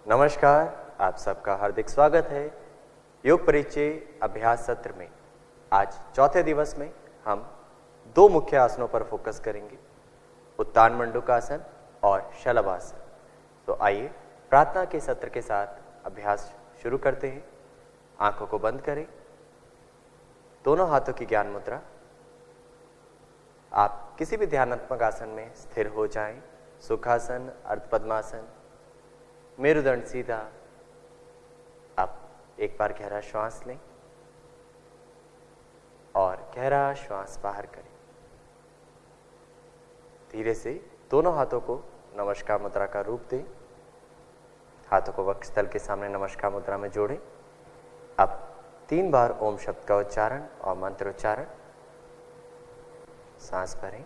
नमस्कार, आप सबका हार्दिक स्वागत है योग परिचय अभ्यास सत्र में। आज चौथे दिवस में हम दो मुख्य आसनों पर फोकस करेंगे, उत्तान मंडूकासन और शलभासन। तो आइए प्रार्थना के सत्र के साथ अभ्यास शुरू करते हैं। आंखों को बंद करें, दोनों हाथों की ज्ञान मुद्रा। आप किसी भी ध्यानात्मक आसन में स्थिर हो जाएं, सुखासन, अर्धपद्मासन, मेरुदंड सीधा। आप एक बार गहरा श्वास लें और गहरा श्वास बाहर करें। धीरे से दोनों हाथों को नमस्कार मुद्रा का रूप दें। हाथों को वक्षस्थल के सामने नमस्कार मुद्रा में जोड़ें। अब 3 बार ओम शब्द का उच्चारण और मंत्र उच्चारण। सांस भरें।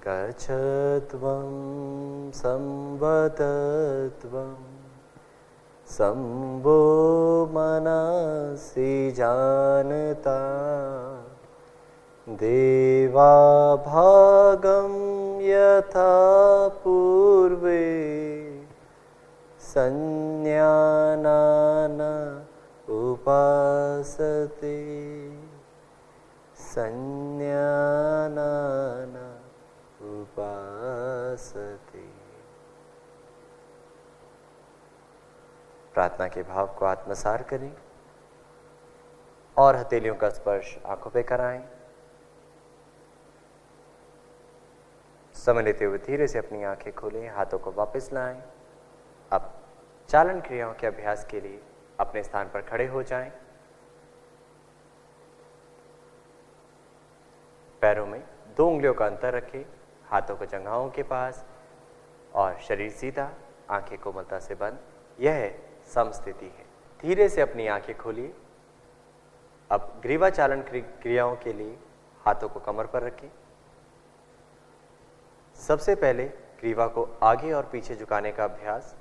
संगच्छत्वं संवदत्वं संभो मनसि जानता देवाभागं यथा पूर्वे संज्ञानान उपासते संज्ञानान उपासते। प्रार्थना के भाव को आत्मसार करें और हथेलियों का स्पर्श आंखों पे कराएं। समय लेते हुए धीरे से अपनी आंखें खोलें, हाथों को वापस लाएं। अब चालन क्रियाओं के अभ्यास के लिए अपने स्थान पर खड़े हो जाएं। पैरों में 2 उंगलियों का अंतर रखें, हाथों को जंघाओं के पास और शरीर सीधा, आंखें कोमलता से बंद। यह समस्थिति है। धीरे से अपनी आंखें खोलिए। अब ग्रीवा चालन क्रियाओं के लिए हाथों को कमर पर रखें। सबसे पहले ग्रीवा को आगे और पीछे झुकाने का अभ्यास।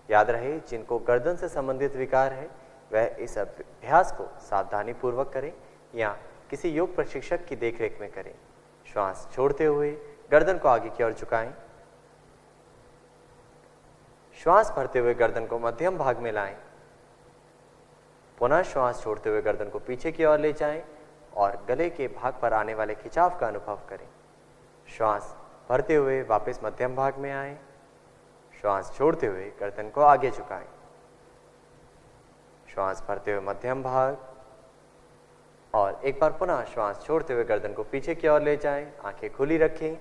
याद रहे, जिनको गर्दन से संबंधित विकार है वह इस अभ्यास को सावधानी पूर्वक करें या किसी योग प्रशिक्षक की देखरेख में करें। श्वास छोड़ते हुए गर्दन को आगे की ओर झुकाएं। श्वास भरते हुए गर्दन को मध्यम भाग में लाएं। पुनः श्वास छोड़ते हुए गर्दन को पीछे की ओर ले जाएं और गले के भाग पर आने वाले खिंचाव का अनुभव करें। श्वास भरते हुए वापस मध्यम भाग में आएं। श्वास छोड़ते हुए गर्दन को आगे झुकाएं। श्वास भरते हुए मध्यम भाग और एक बार पुनः श्वास छोड़ते हुए गर्दन को पीछे की ओर ले जाएं। आंखें खुली रखें।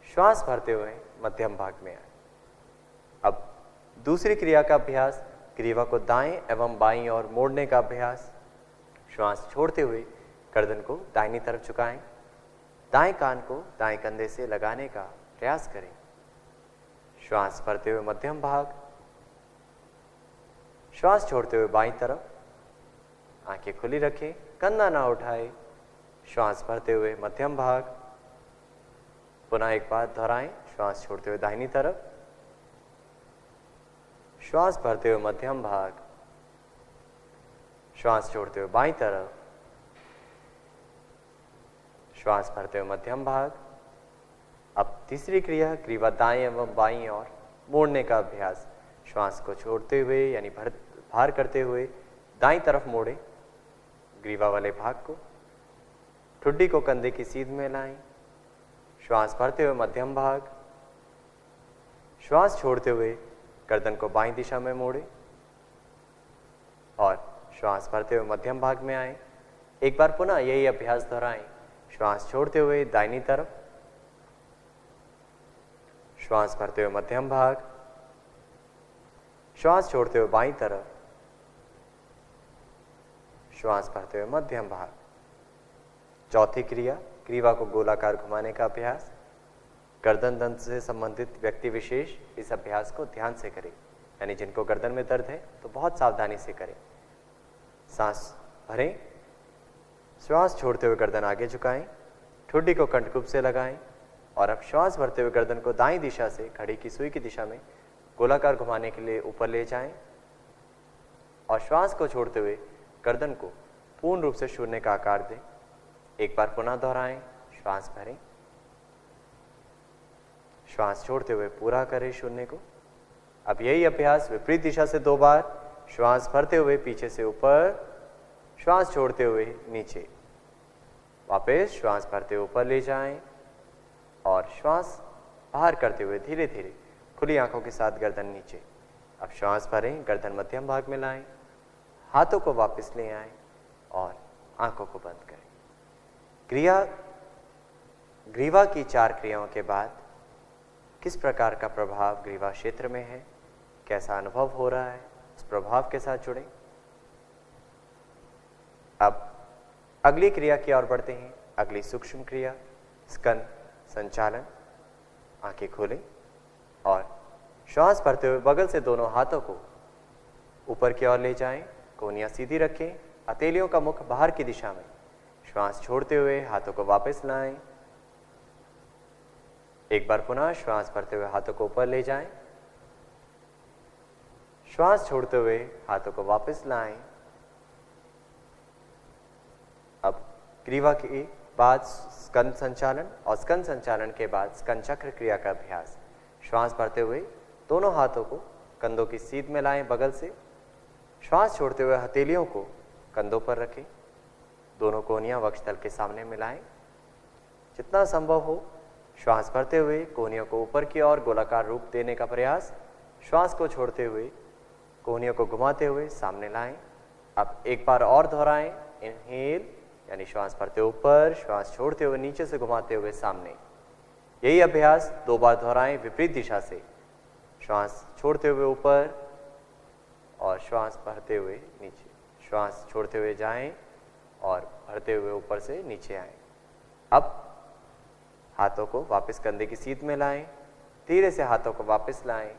श्वास भरते हुए मध्यम भाग में आए। अब दूसरी क्रिया का अभ्यास, ग्रीवा को दाएं एवं बाईं ओर मोड़ने का अभ्यास। श्वास छोड़ते हुए गर्दन को दाहिनी तरफ झुकाएं। दाएं कान को दाएं कंधे से लगाने का प्रयास करें। श्वास भरते हुए मध्यम भाग। श्वास छोड़ते हुए बाईं तरफ। आंखें खुली रखें, कंधा ना उठाएं। श्वास भरते हुए मध्यम भाग। पुनः एक बार दोहराएं। श्वास छोड़ते हुए दाहिनी तरफ। श्वास भरते हुए मध्यम भाग। श्वास छोड़ते हुए बाईं तरफ। श्वास भरते हुए मध्यम भाग। अब तीसरी क्रिया, ग्रीवा दाएं एवं बाईं ओर मोड़ने का अभ्यास। श्वास को छोड़ते हुए यानी भार करते हुए दाईं तरफ मोड़ें ग्रीवा वाले भाग को। ठुड्डी को कंधे की सीध में लाएं। श्वास भरते हुए मध्यम भाग। श्वास छोड़ते हुए गर्दन को बाईं दिशा में मोड़ें और श्वास भरते हुए मध्यम भाग में आए। एक बार पुनः यही अभ्यास दोहराएं। श्वास छोड़ते हुए दाहिनी तरफ। श्वास भरते हुए मध्यम भाग। श्वास छोड़ते हुए बाईं तरफ। श्वास भरते हुए मध्यम भाग। चौथी क्रिया, ग्रीवा को गोलाकार घुमाने का अभ्यास। गर्दन दंत से संबंधित व्यक्ति विशेष इस अभ्यास को ध्यान से करें, यानी जिनको गर्दन में दर्द है तो बहुत सावधानी से करें। सांस भरें, श्वास छोड़ते हुए गर्दन आगे झुकाएं, ठुड्डी को कंठकूप से लगाएं और अब श्वास भरते हुए गर्दन को दाईं दिशा से घड़ी की सुई की दिशा में गोलाकार घुमाने के लिए ऊपर ले जाएं और श्वास को छोड़ते हुए गर्दन को पूर्ण रूप से शून्य का आकार दें। एक बार पुनः दोहराएं, श्वास भरें, श्वास छोड़ते हुए पूरा करें शून्य को। अब यही अभ्यास विपरीत दिशा से 2 बार, श्वास भरते हुए पीछे से ऊपर, श्वास छोड़ते हुए नीचे, वापस श्वास भरते हुए ऊपर ले जाएं और श्वास बाहर करते हुए धीरे धीरे खुली आंखों के साथ गर्दन नीचे। अब श्वास भरें, गर्दन मध्यम भाग में लाएं, हाथों को वापस ले आएं और आंखों को बंद करें। ग्रीवा की 4 क्रियाओं के बाद किस प्रकार का प्रभाव ग्रीवा क्षेत्र में है, कैसा अनुभव हो रहा है, उस प्रभाव के साथ जुड़ें। अब अगली क्रिया की ओर बढ़ते हैं। अगली सूक्ष्म क्रिया स्कंद संचालन। आंखें खोलें और श्वास भरते हुए बगल से दोनों हाथों को ऊपर की ओर ले जाएं, कोहनियां सीधी रखें, हथेलियों का मुख बाहर की दिशा में। श्वास छोड़ते हुए हाथों को वापस लाएं। एक बार पुनः श्वास भरते हुए हाथों को ऊपर ले जाएं, श्वास छोड़ते हुए हाथों को वापस लाएं। अब ग्रीवा के बाद स्कंद संचालन और स्कंद संचालन के बाद स्कंद चक्र क्रिया का अभ्यास। श्वास भरते हुए दोनों हाथों को कंधों की सीध में लाएं बगल से, श्वास छोड़ते हुए हथेलियों को कंधों पर रखें, दोनों कोहनियां वक्षस्थल के सामने मिलाएं। जितना संभव हो श्वास भरते हुए कोहनियों को ऊपर की ओर गोलाकार रूप देने का प्रयास, श्वास को छोड़ते हुए कोहनियों को घुमाते हुए सामने लाएं। अब एक बार और दोहराएं, इनहेल यानी श्वास भरते ऊपर, श्वास छोड़ते हुए नीचे से घुमाते हुए सामने। यही अभ्यास 2 बार दोहराएं विपरीत दिशा से, श्वास छोड़ते हुए ऊपर और श्वास भरते हुए नीचे, श्वास छोड़ते हुए जाएं और भरते हुए ऊपर से नीचे आएं। अब हाथों को वापस कंधे की सीध में लाएं, धीरे से हाथों को वापस लाएं,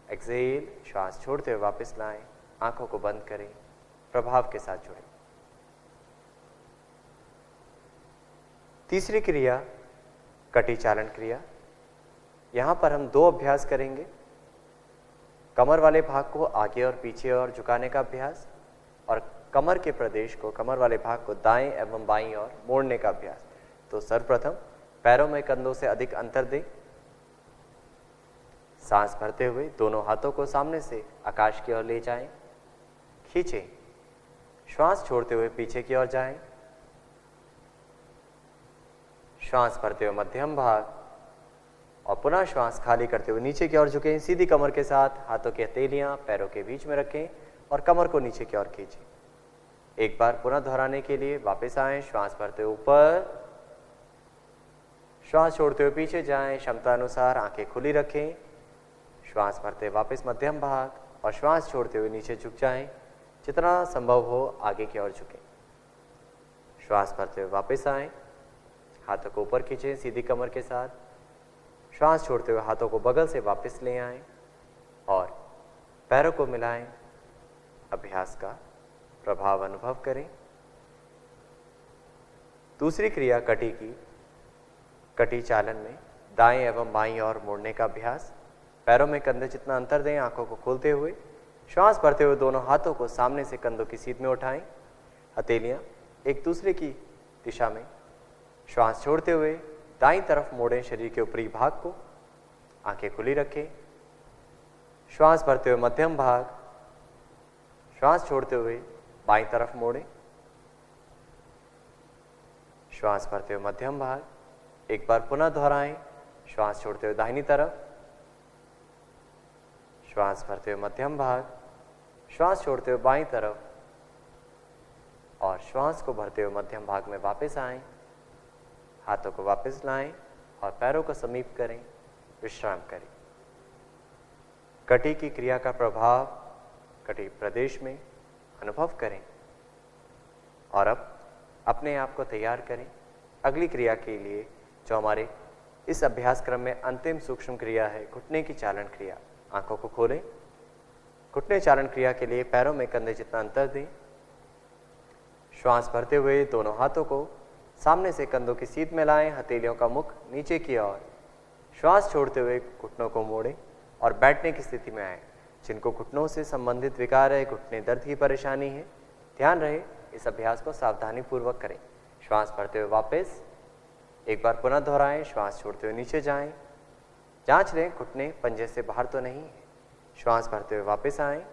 एक्सहेल, श्वास छोड़ते हुए वापस लाएं, आंखों को बंद करें, प्रभाव के साथ जुड़ें। तीसरी क्रिया कटी चालन क्रिया। यहां पर हम 2 अभ्यास करेंगे, कमर वाले भाग को आगे और पीछे और झुकाने का अभ्यास और कमर के प्रदेश को, कमर वाले भाग को दाएं एवं बाईं ओर मोड़ने का अभ्यास। तो सर्वप्रथम पैरों में कंधों से अधिक अंतर दें, सांस भरते हुए दोनों हाथों को सामने से आकाश की ओर ले जाएं, खींचें, श्वास छोड़ते हुए पीछे की ओर जाएं, श्वास भरते हुए मध्यम भाग और पुनः श्वास खाली करते हुए नीचे की ओर झुकें, सीधी कमर के साथ हाथों की हथेलियां पैरों के बीच में रखें और कमर को नीचे की ओर खींचें। एक बार पुनः दोहराने के लिए वापस आएं, श्वास भरते ऊपर, श्वास छोड़ते हुए पीछे जाएं, क्षमता अनुसार आंखें खुली रखें, श्वास भरते वापस मध्यम भाग और श्वास छोड़ते हुए नीचे झुक जाएं, जितना संभव हो आगे की ओर झुकें। श्वास भरते हुए वापस आएं, हाथों को ऊपर खींचें सीधी कमर के साथ, श्वास छोड़ते हुए हाथों को बगल से वापस ले आएं और पैरों को मिलाएं। अभ्यास का प्रभाव अनुभव करें। दूसरी क्रिया कटी चालन में दाएं एवं बाईं ओर मोड़ने का अभ्यास। पैरों में कंधे जितना अंतर दें, आंखों को खोलते हुए, श्वास भरते हुए दोनों हाथों को सामने से कंधों की सीध में उठाएं, हथेलियां एक दूसरे की दिशा में, श्वास छोड़ते हुए दाईं तरफ मोड़ें शरीर के ऊपरी भाग को, आंखें खुली रखें, श्वास भरते हुए मध्यम भाग, श्वास छोड़ते हुए बाईं तरफ मोड़ें, श्वास भरते हुए मध्यम भाग। एक बार पुनः दोहराएं, श्वास छोड़ते हुए दाहिनी तरफ, श्वास भरते हुए मध्यम भाग, श्वास छोड़ते हुए बाईं तरफ और श्वास को भरते हुए मध्यम भाग में वापस आएं, हाथों को वापस लाएं और पैरों को समीप करें, विश्राम करें। कटी की क्रिया का प्रभाव कटी प्रदेश में अनुभव करें और अब अपने आप को तैयार करें अगली क्रिया के लिए, जो हमारे इस अभ्यास क्रम में अंतिम सूक्ष्म क्रिया है घुटने की चालन क्रिया। आंखों को खोलें। घुटने चालन क्रिया के लिए पैरों में कंधे जितना अंतर दें। श्वास भरते हुए दोनों हाथों को सामने से कंधों की सीध में लाएं, हथेलियों का मुख नीचे की ओर। श्वास छोड़ते हुए घुटनों को मोड़ें और बैठने की स्थिति में आए। जिनको घुटनों से संबंधित विकार है, घुटने दर्द की परेशानी है, ध्यान रहे इस अभ्यास को सावधानी पूर्वक करें। श्वास भरते हुए वापस एक बार पुनः दोहराएं। श्वास छोड़ते हुए नीचे जाएं। जांच लें घुटने पंजे से बाहर तो नहीं है। श्वास भरते हुए वापस आएं,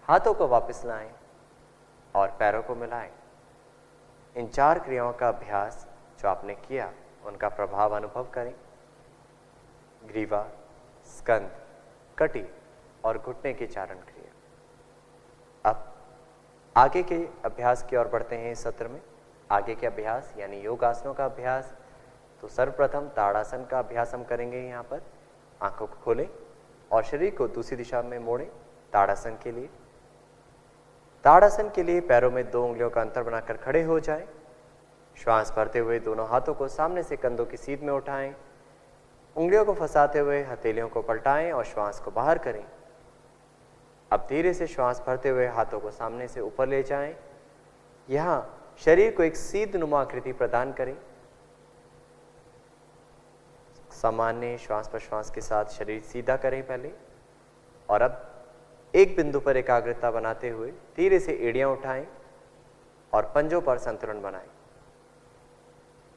हाथों को वापस लाएं और पैरों को मिलाएं। इन 4 क्रियाओं का अभ्यास जो आपने किया उनका प्रभाव अनुभव करें। ग्रीवा, स्कंद, कटी और घुटने की चारण क्रिया। अब आगे के अभ्यास की ओर बढ़ते हैं। इस सत्र में आगे के अभ्यास यानी योग आसनों का अभ्यास। तो सर्वप्रथम ताड़ासन का अभ्यास हम करेंगे। यहाँ पर आंखों को खोलें और शरीर को दूसरी दिशा में मोड़ें। ताड़ासन के लिए पैरों में 2 उंगलियों का अंतर बनाकर खड़े हो जाएं। श्वास भरते हुए दोनों हाथों को सामने से कंधों की सीध में उठाएं। उंगलियों को फंसाते हुए हथेलियों को पलटाएं और श्वास को बाहर करें। अब धीरे से श्वास भरते हुए हाथों को सामने से ऊपर ले जाएं। यहां शरीर को एक सीध नुमा आकृति प्रदान करें। सामान्य श्वास प्रश्वास के साथ शरीर सीधा करें पहले, और अब एक बिंदु पर एकाग्रता बनाते हुए धीरे से एड़ियां उठाएं और पंजों पर संतुलन बनाएं।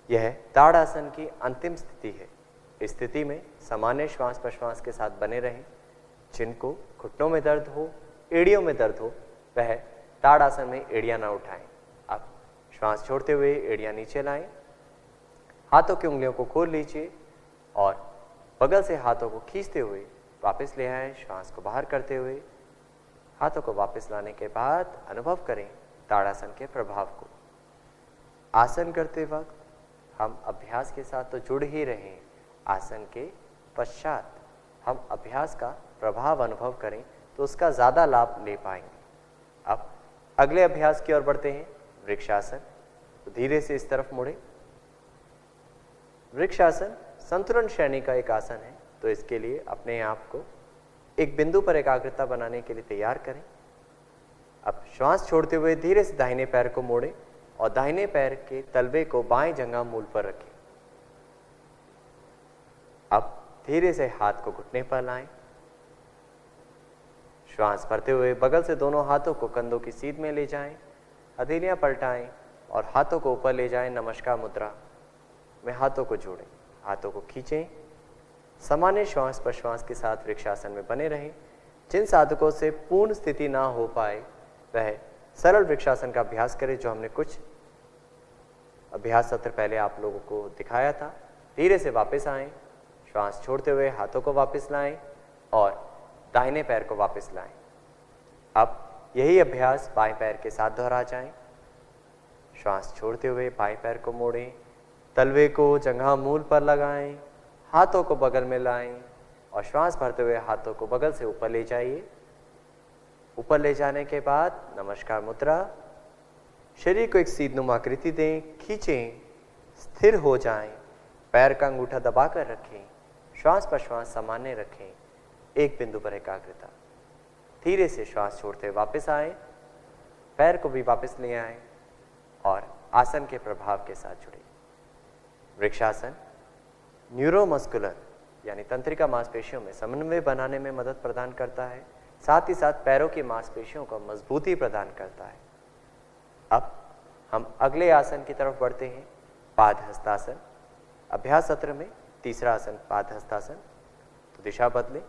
यह ताड़ासन की अंतिम स्थिति है। इस स्थिति में सामान्य श्वास प्रश्वास के साथ बने रहें। जिनको घुटनों में दर्द हो, एड़ियों में दर्द हो, वह ताड़ासन में एड़ियां ना उठाएं। अब श्वास छोड़ते हुए एड़ियां नीचे लाएं। हाथों की उंगलियों को खोल लीजिए और बगल से हाथों को खींचते हुए वापस ले आएं। श्वास को बाहर करते हुए हाथों को वापस लाने के बाद अनुभव करें ताड़ासन के प्रभाव को। आसन करते वक्त हम अभ्यास के साथ तो जुड़ ही रहे, आसन के पश्चात हम अभ्यास का प्रभाव अनुभव करें तो उसका ज़्यादा लाभ ले पाएंगे। अब अगले अभ्यास की ओर बढ़ते हैं। वृक्षासन। तो धीरे से इस तरफ मुड़े। वृक्षासन संतुलन श्रेणी का एक आसन है। तो इसके लिए अपने आप को एक बिंदु पर एकाग्रता बनाने के लिए तैयार करें। अब श्वास छोड़ते हुए धीरे से दाहिने पैर को मोड़ें और दाहिने पैर के तलवे को बाएं जंघा मूल पर रखें। अब धीरे से हाथ को घुटने पर लाएं। श्वास भरते हुए बगल से दोनों हाथों को कंधों की सीध में ले जाएं। हथेलियां पलटाएं और हाथों को ऊपर ले जाएं। नमस्कार मुद्रा में हाथों को जोड़ें, हाथों को खींचें। सामान्य श्वास प्रश्वास के साथ वृक्षासन में बने रहें। जिन साधकों से पूर्ण स्थिति ना हो पाए वह सरल वृक्षासन का अभ्यास करें, जो हमने कुछ अभ्यास सत्र पहले आप लोगों को दिखाया था। धीरे से वापस आएं। श्वास छोड़ते हुए हाथों को वापस लाएं और दाहिने पैर को वापस लाएं। अब यही अभ्यास बाएं पैर के साथ दोहरा जाएं। श्वास छोड़ते हुए बाएं पैर को मोड़ें, तलवे को जंघा मूल पर लगाएं, हाथों को बगल में लाएं और श्वास भरते हुए हाथों को बगल से ऊपर ले जाइए। ऊपर ले जाने के बाद नमस्कार मुद्रा। शरीर को एक सीधनुमा आकृति दें, खींचें, स्थिर हो जाएं, पैर का अंगूठा दबाकर रखें, श्वास प्रश्वास सामान्य रखें, एक बिंदु पर एकाग्रता। धीरे से श्वास छोड़ते वापस आए, पैर को भी वापस ले आए और आसन के प्रभाव के साथ जुड़े। वृक्षासन न्यूरोमस्कुलर यानी तंत्रिका मांसपेशियों में समन्वय बनाने में मदद प्रदान करता है, साथ ही साथ पैरों की मांसपेशियों को मजबूती प्रदान करता है। अब हम अगले आसन की तरफ बढ़ते हैं, पादहस्तासन। अभ्यास सत्र में तीसरा आसन पादहस्तासन। तो दिशा बदलें,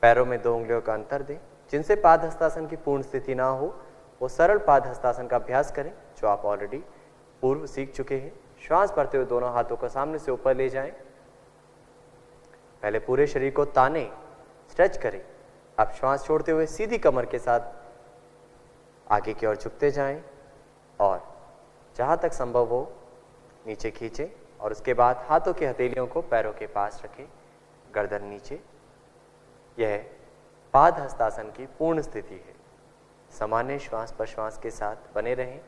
पैरों में 2 उंगलियों का अंतर दें। जिनसे पादहस्तासन की पूर्ण स्थिति ना हो वो सरल पादहस्तासन का अभ्यास करें, जो आप ऑलरेडी पूर्व सीख चुके हैं। श्वास भरते हुए दोनों हाथों को सामने से ऊपर ले जाएं। पहले पूरे शरीर को ताने, स्ट्रेच करें। अब श्वास छोड़ते हुए सीधी कमर के साथ आगे की ओर झुकते जाएं और जहां तक संभव हो नीचे खींचें और उसके बाद हाथों की हथेलियों को पैरों के पास रखें, गर्दन नीचे। यह पादहस्तासन की पूर्ण स्थिति है। सामान्य श्वास प्रश्वास के साथ बने रहें।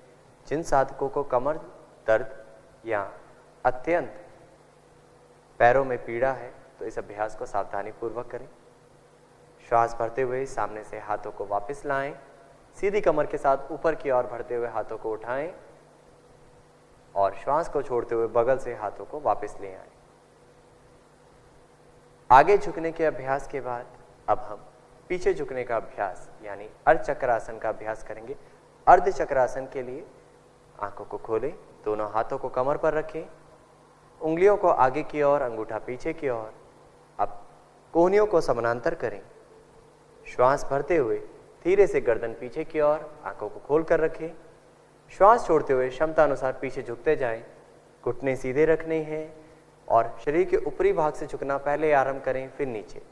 जिन साधकों को कमर दर्द या अत्यंत पैरों में पीड़ा है तो इस अभ्यास को सावधानी पूर्वक करें। श्वास भरते हुए सामने से हाथों को वापस लाएं, सीधी कमर के साथ ऊपर की ओर बढ़ते हुए हाथों को उठाएं और श्वास को छोड़ते हुए बगल से हाथों को वापस ले आएं। आगे झुकने के अभ्यास के बाद अब हम पीछे झुकने का अभ्यास यानी अर्ध चक्रासन का अभ्यास करेंगे। अर्ध चक्रासन के लिए आंखों को खोलें, दोनों हाथों को कमर पर रखें, उंगलियों को आगे की ओर, अंगूठा पीछे की ओर। अब कोहनियों को समानांतर करें। श्वास भरते हुए धीरे से गर्दन पीछे की ओर, आंखों को खोलकर रखें। श्वास छोड़ते हुए क्षमता अनुसार पीछे झुकते जाएं। घुटने सीधे रखने हैं और शरीर के ऊपरी भाग से झुकना पहले आरंभ करें, फिर नीचे।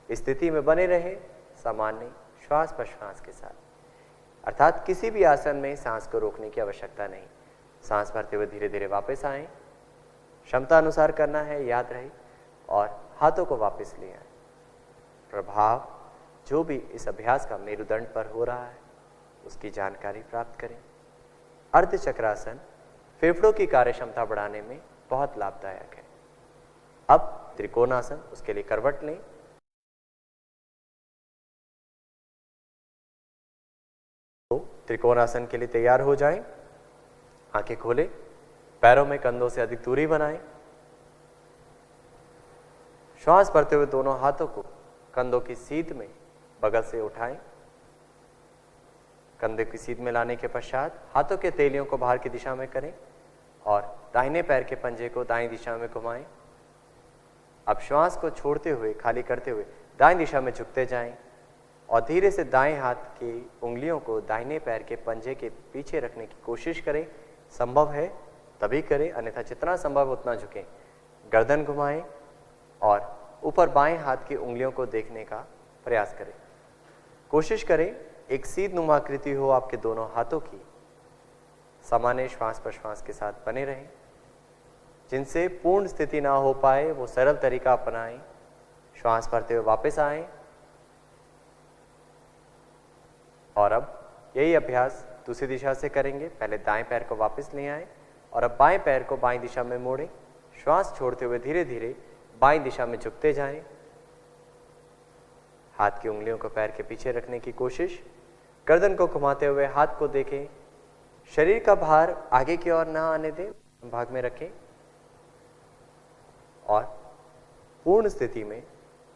इस स्थिति में बने रहें सामान्य श्वास प्रश्वास के साथ, अर्थात किसी भी आसन में सांस को रोकने की आवश्यकता नहीं। सांस भरते हुए धीरे धीरे वापस आएं, क्षमता अनुसार करना है, याद रहे, और हाथों को वापस ले आएं। प्रभाव जो भी इस अभ्यास का मेरुदंड पर हो रहा है उसकी जानकारी प्राप्त करें। अर्ध चक्रासन फेफड़ों की कार्य क्षमता बढ़ाने में बहुत लाभदायक है। अब त्रिकोणासन, उसके लिए करवट लें। तो त्रिकोणासन के लिए तैयार हो जाएं। आंखें खोलें, पैरों में कंधों से अधिक दूरी बनाएं। श्वास भरते हुए दोनों हाथों को कंधों की सीध में बगल से उठाएं। कंधे की सीध में लाने के पश्चात हाथों के तेलियों को बाहर की दिशा में करें और दाहिने पैर के पंजे को दाईं दिशा में घुमाएं। अब श्वास को छोड़ते हुए, खाली करते हुए दाईं दिशा में झुकते जाएं और धीरे से दाएं हाथ की उंगलियों को दाहिने पैर के पंजे के पीछे रखने की कोशिश करें। संभव है तभी करें, अन्यथा जितना संभव उतना झुकें। गर्दन घुमाएं और ऊपर बाएं हाथ की उंगलियों को देखने का प्रयास करें। कोशिश करें एक सीध नुमा आकृति हो आपके दोनों हाथों की। सामान्य श्वास प्रश्वास के साथ बने रहें। जिनसे पूर्ण स्थिति ना हो पाए वो सरल तरीका अपनाएं। श्वास भरते हुए वापस आएं और अब यही अभ्यास दूसरी दिशा से करेंगे। पहले दाएं पैर को वापस ले आएं और अब बाएं पैर को बाएं दिशा में मोड़ें। श्वास छोड़ते हुए धीरे धीरे बाएं दिशा में झुकते जाएं। हाथ की उंगलियों को पैर के पीछे रखने की कोशिश। गर्दन को घुमाते हुए हाथ को देखें। शरीर का भार आगे की ओर ना आने दें, भाग में रखें और पूर्ण स्थिति में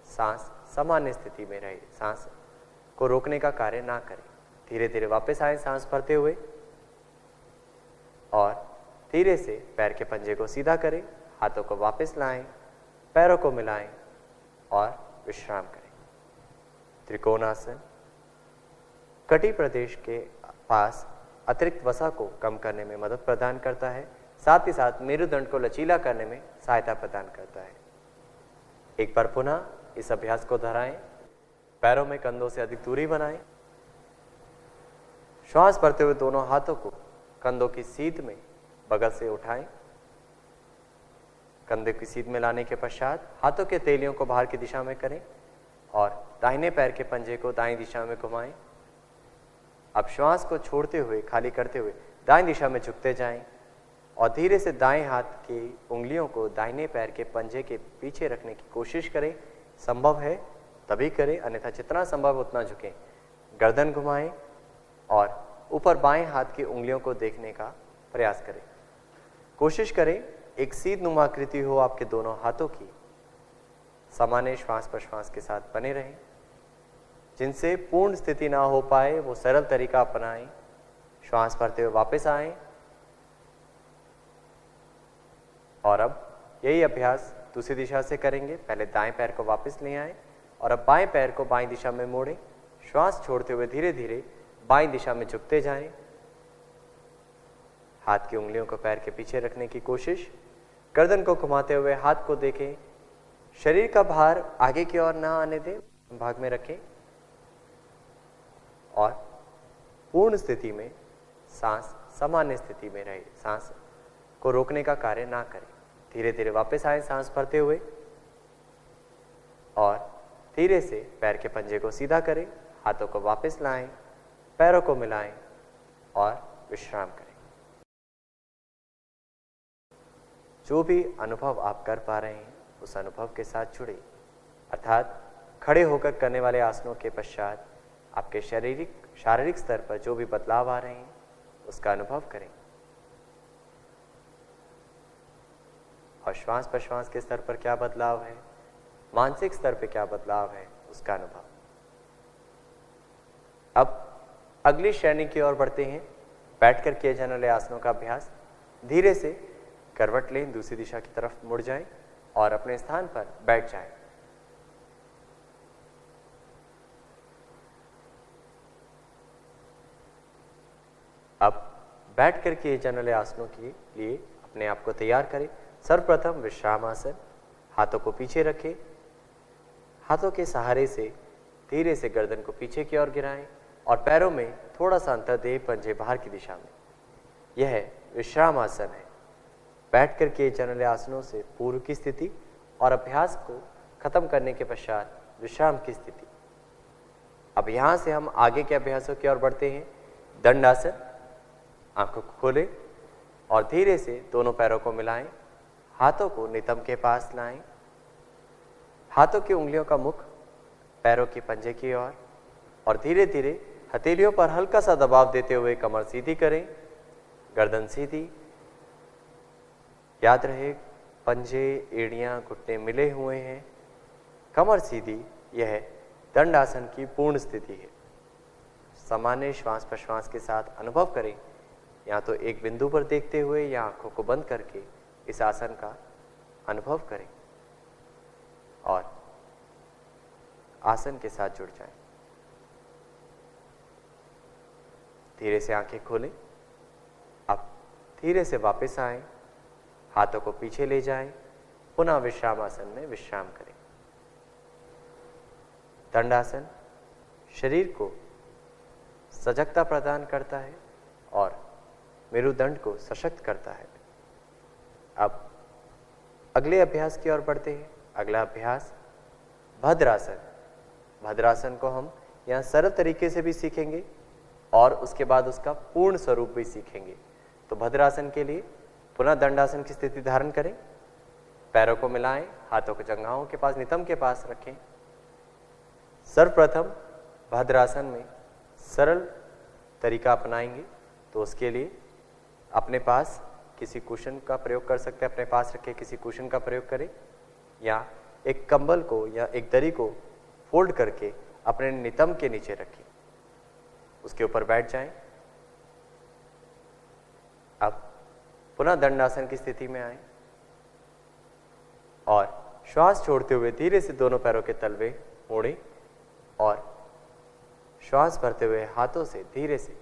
सांस सामान्य स्थिति में रहे। सांस को रोकने का कार्य ना करें। धीरे धीरे वापस आए सांस भरते हुए और धीरे से पैर के पंजे को सीधा करें। हाथों को वापस लाएं, पैरों को मिलाएं और विश्राम करें। त्रिकोणासन कटी प्रदेश के पास अतिरिक्त वसा को कम करने में मदद प्रदान करता है, साथ ही साथ मेरुदंड को लचीला करने में सहायता प्रदान करता है। एक बार पुनः इस अभ्यास को दोहराएं। पैरों में कंधों से अधिक दूरी बनाएं। श्वास भरते हुए दोनों हाथों को कंधों की सीध में बगल से उठाएं। कंधे की सीध में लाने के पश्चात हाथों के तेलियों को बाहर की दिशा में करें और दाहिने पैर के पंजे को दाईं दिशा में घुमाएं। अब श्वास को छोड़ते हुए, खाली करते हुए दाईं दिशा में झुकते जाएं और धीरे से दाएं हाथ की उंगलियों को दाहिने पैर के पंजे के पीछे रखने की कोशिश करें। संभव है तभी करें, अन्यथा जितना संभव उतना झुकें। गर्दन घुमाएं और ऊपर बाएं हाथ की उंगलियों को देखने का प्रयास करें। कोशिश करें एक सीध नुमा आकृति हो आपके दोनों हाथों की। सामान्य श्वास प्रश्वास के साथ बने रहें। जिनसे पूर्ण स्थिति ना हो पाए वो सरल तरीका अपनाएं। श्वास भरते हुए वापस आएं और अब यही अभ्यास दूसरी दिशा से करेंगे। पहले दाएं पैर को वापस ले आएं और अब बाएं पैर को बाएं दिशा में मोड़ें। श्वास छोड़ते हुए धीरे धीरे बाएं दिशा में झुकते जाएं। हाथ की उंगलियों को पैर के पीछे रखने की कोशिश। गर्दन को घुमाते हुए हाथ को देखें। शरीर का भार आगे की ओर ना आने दें, भाग में रखें और पूर्ण स्थिति में सांस सामान्य स्थिति में रहे। सांस को रोकने का कार्य ना करें। धीरे धीरे वापस आए सांस भरते हुए और धीरे से पैर के पंजे को सीधा करें। हाथों को वापस लाएं, पैरों को मिलाएं और विश्राम करें। जो भी अनुभव आप कर पा रहे हैं उस अनुभव के साथ जुड़े, अर्थात खड़े होकर करने वाले आसनों के पश्चात आपके शारीरिक स्तर पर जो भी बदलाव आ रहे हैं उसका अनुभव करें और श्वास प्रश्वास के स्तर पर क्या बदलाव है, मानसिक स्तर पर क्या बदलाव है, उसका अनुभव। अब अगली श्रेणी की ओर बढ़ते हैं। बैठकर किए जाने वाले आसनों का अभ्यास। धीरे से करवट लें, दूसरी दिशा की तरफ मुड़ जाएं और अपने स्थान पर बैठ जाएं। अब बैठकर किए जाने वाले आसनों के लिए अपने आप को तैयार करें। सर्वप्रथम विश्राम आसन। हाथों को पीछे रखें, हाथों के सहारे से धीरे से गर्दन को पीछे की ओर गिराएं और पैरों में थोड़ा सा अंतर दें पंजे बाहर की दिशा में। यह विश्राम आसन है। बैठकर किए जाने वाले आसनों से पूर्व की स्थिति और अभ्यास को खत्म करने के पश्चात विश्राम की स्थिति। अब यहां से हम आगे के अभ्यासों की ओर बढ़ते हैं। दंडासन। आंखों को खोलें और धीरे से दोनों पैरों को मिलाएं, हाथों को नितंब के पास लाएं, हाथों की उंगलियों का मुख पैरों की पंजे की ओर और धीरे धीरे हथेलियों पर हल्का सा दबाव देते हुए कमर सीधी करें, गर्दन सीधी। याद रहे पंजे, एड़ियां, घुटने मिले हुए हैं, कमर सीधी। यह दंडासन की पूर्ण स्थिति है। सामान्य श्वास प्रश्वास के साथ अनुभव करें, या तो एक बिंदु पर देखते हुए या आंखों को बंद करके इस आसन का अनुभव करें और आसन के साथ जुड़ जाएं। धीरे से आंखें खोलें। अब धीरे से वापस आएं, हाथों को पीछे ले जाएं, पुनः विश्राम आसन में विश्राम करें। दंडासन शरीर को सजगता प्रदान करता है और मेरुदंड को सशक्त करता है। अब अगले अभ्यास की ओर बढ़ते हैं। अगला अभ्यास भद्रासन। भद्रासन को हम यहाँ सरल तरीके से भी सीखेंगे और उसके बाद उसका पूर्ण स्वरूप भी सीखेंगे। तो भद्रासन के लिए पुनः दंडासन की स्थिति धारण करें, पैरों को मिलाएं, हाथों को जंघाओं के पास नितंब के पास रखें। सर्वप्रथम भद्रासन में सरल तरीका अपनाएंगे तो उसके लिए अपने पास किसी कुशन का प्रयोग कर सकते हैं। अपने पास रखे किसी कुशन का प्रयोग करें या एक कंबल को या एक दरी को फोल्ड करके अपने नितंब के नीचे रखें, उसके ऊपर बैठ जाएं। अब पुनः दंडासन की स्थिति में आए और श्वास छोड़ते हुए धीरे से दोनों पैरों के तलवे मोड़ें और श्वास भरते हुए हाथों से धीरे से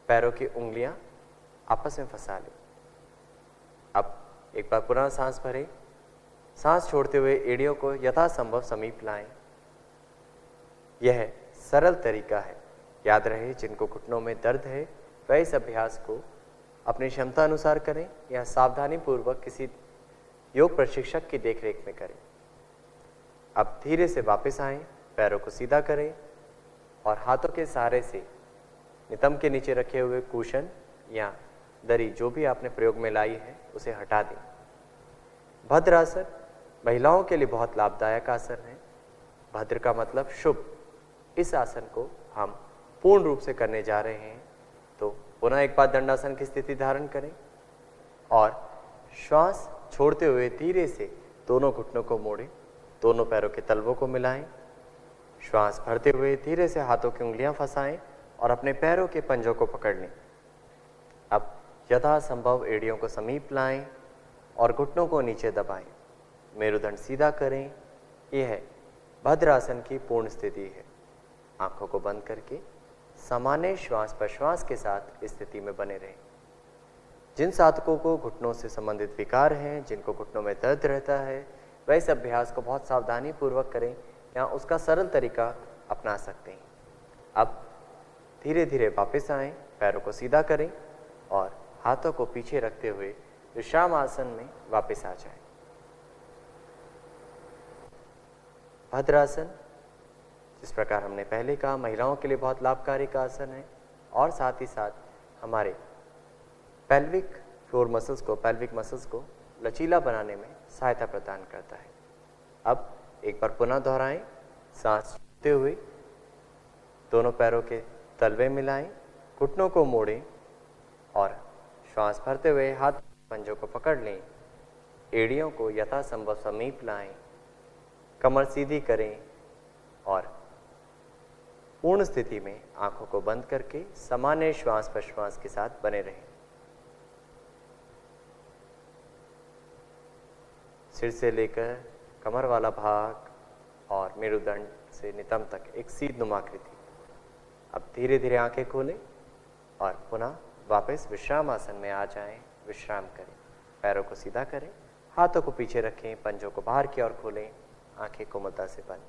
पैरों की उंगलियां आपस में फंसा लें। अब एक बार पुनः सांस भरें, सांस छोड़ते हुए एड़ियों को यथासंभव समीप लाएं। यह सरल तरीका है। याद रहे जिनको घुटनों में दर्द है वह इस अभ्यास को अपनी क्षमता अनुसार करें या सावधानी पूर्वक किसी योग प्रशिक्षक की देखरेख में करें। अब धीरे से वापस आएं, पैरों को सीधा करें और हाथों के सहारे से नितंब के नीचे रखे हुए कुशन या दरी जो भी आपने प्रयोग में लाई है उसे हटा दें। भद्रासन महिलाओं के लिए बहुत लाभदायक आसन है। भद्र का मतलब शुभ। इस आसन को हम पूर्ण रूप से करने जा रहे हैं। तो पुनः एक बार दंडासन की स्थिति धारण करें और श्वास छोड़ते हुए धीरे से दोनों घुटनों को मोड़ें, दोनों पैरों के तलवों को मिलाएं। श्वास भरते हुए धीरे से हाथों की उंगलियां फंसाएं और अपने पैरों के पंजों को पकड़ लें। अब यथासंभव एड़ियों को समीप लाएं और घुटनों को नीचे दबाएं। मेरुदंड सीधा करें। यह भद्रासन की पूर्ण स्थिति है। आंखों को बंद करके सामान्य श्वास प्रश्वास के साथ इस स्थिति में बने रहें। जिन साधकों को घुटनों से संबंधित विकार हैं, जिनको घुटनों में दर्द रहता है, वह इस अभ्यास को बहुत सावधानी पूर्वक करें या उसका सरल तरीका अपना सकते हैं। अब धीरे धीरे वापस आएं, पैरों को सीधा करें और हाथों को पीछे रखते हुए विश्राम आसन में वापस आ जाएं। भद्रासन जिस प्रकार हमने पहले कहा महिलाओं के लिए बहुत लाभकारी का आसन है और साथ ही साथ हमारे पेल्विक फ्लोर मसल्स को, पेल्विक मसल्स को लचीला बनाने में सहायता प्रदान करता है। अब एक बार पुनः दोहराएं। सांस छोड़ते हुए दोनों पैरों के तलवे मिलाएं, घुटनों को मोड़ें और श्वास भरते हुए हाथ पंजों को पकड़ लें। एड़ियों को यथासंभव समीप लाएं, कमर सीधी करें और पूर्ण स्थिति में आंखों को बंद करके सामान्य श्वास प्रश्वास के साथ बने रहें। सिर से लेकर कमर वाला भाग और मेरुदंड से नितंब तक एक सीध आकृति। अब धीरे धीरे आंखें खोलें और पुनः वापस विश्राम आसन में आ जाएं। विश्राम करें, पैरों को सीधा करें, हाथों को पीछे रखें, पंजों को बाहर की ओर खोलें, आंखें कोमलता से बंद।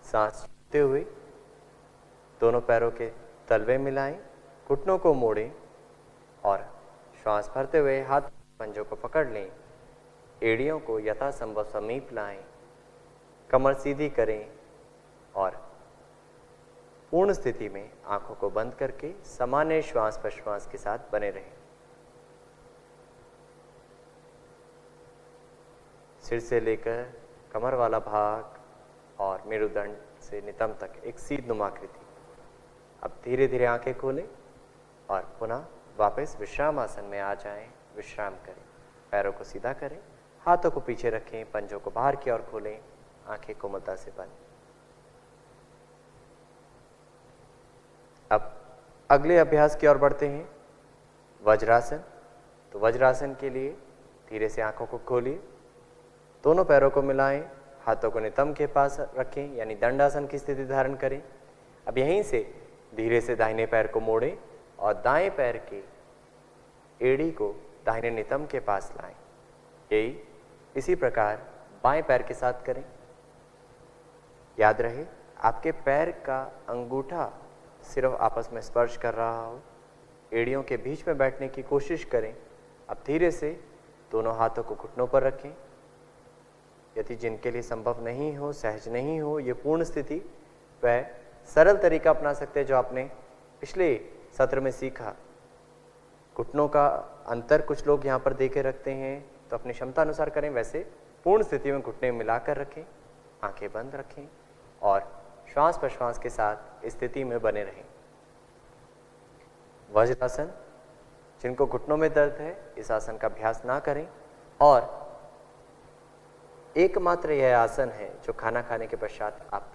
सांस छोड़ते हुए दोनों पैरों के तलवे मिलाएं, घुटनों को मोड़ें और श्वास भरते हुए हाथ पंजों को पकड़ लें। एड़ियों को यथासंभव समीप लाएं, कमर सीधी करें और पूर्ण स्थिति में आंखों को बंद करके सामान्य श्वास प्रश्वास के साथ बने रहें। सिर से लेकर कमर वाला भाग और मेरुदंड से नितंब तक एक सीध आकृति। अब धीरे धीरे आंखें खोलें और पुनः वापस विश्राम आसन में आ जाएं। विश्राम करें, पैरों को सीधा करें, हाथों को पीछे रखें, पंजों को बाहर की ओर खोलें, आंखें कोमलता से बंद। अब अगले अभ्यास की ओर बढ़ते हैं, वज्रासन। तो वज्रासन के लिए धीरे से आंखों को खोलिए, दोनों पैरों को मिलाएं, हाथों को नितंब के पास रखें यानी दंडासन की स्थिति धारण करें। अब यहीं से धीरे से दाहिने पैर को मोड़ें और दाएं पैर के एड़ी को दाहिने नितंब के पास लाएं। यही इसी प्रकार बाएं पैर के साथ करें। याद रहे आपके पैर का अंगूठा सिर्फ आपस में स्पर्श कर रहा हो, एड़ियों के बीच में बैठने की कोशिश करें। अब धीरे से दोनों हाथों को घुटनों पर रखें। यदि जिनके लिए संभव नहीं हो, सहज नहीं हो ये पूर्ण स्थिति, वह सरल तरीका अपना सकते हैं जो आपने पिछले सत्र में सीखा। घुटनों का अंतर कुछ लोग यहाँ पर दे के रखते हैं, तो अपनी क्षमता अनुसार करें। वैसे पूर्ण स्थिति में घुटने मिलाकर रखें, आंखें बंद रखें और श्वास प्रश्वास के साथ स्थिति में बने रहें। वज्रासन, जिनको घुटनों में दर्द है इस आसन का अभ्यास ना करें और एकमात्र यह आसन है जो खाना खाने के पश्चात आप